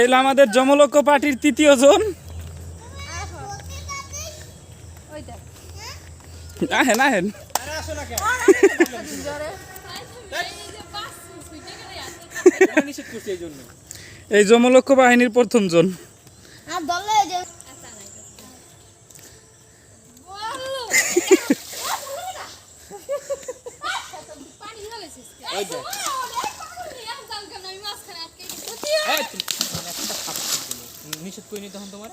এলো আমাদের যমলক্ষ্য পার্টির তৃতীয় জন। আহেন আহেন, এই যমলক্ষ্য বাহিনীর প্রথম জন। নিষেধ করিনি তখন তোমার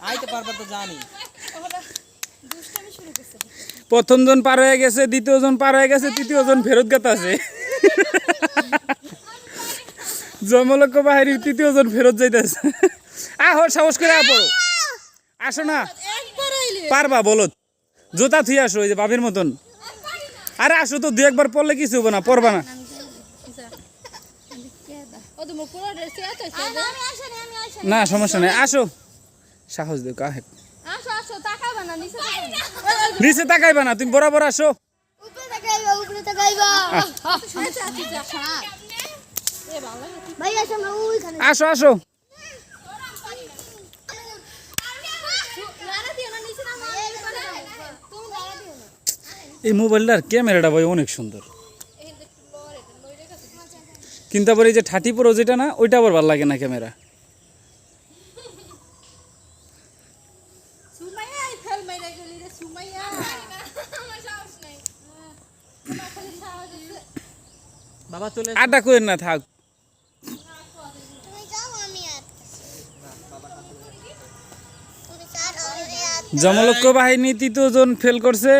আইতে পারবার তো জানি। প্রথম জন পার হয়ে গেছে, দ্বিতীয় জন পার হয়ে গেছে, তৃতীয় জন ফেরত গেতে আছে। যমলক্ষ্য বাহিনীর তৃতীয় জন ফেরত যাইতেছে। আহো সাহস করে পড়ো, আসো না পারবা বলো, জুতা থুই আসো ওই যে বাবির মতন। আরে আসো তো, দু একবার পড়লে কিছু হবো না, পড়বা না। না সমস্যা নেই, আসো সাহস দেও কাহে, নিচে তাকাইবা না, তুমি বরাবর আসো। আসো আসো, এই মোবাইলটার ক্যামেরাটা ভাই অনেক সুন্দর, কিন্তু আবার এই যে 30 Pro যেটা না, ওইটা আবার ভালো লাগে না ক্যামেরা। বাবা চলে আড্ডা করেন না, থাক। যমলক্ষ্য বাহিনী তৃতীয় জন ফেল করছে।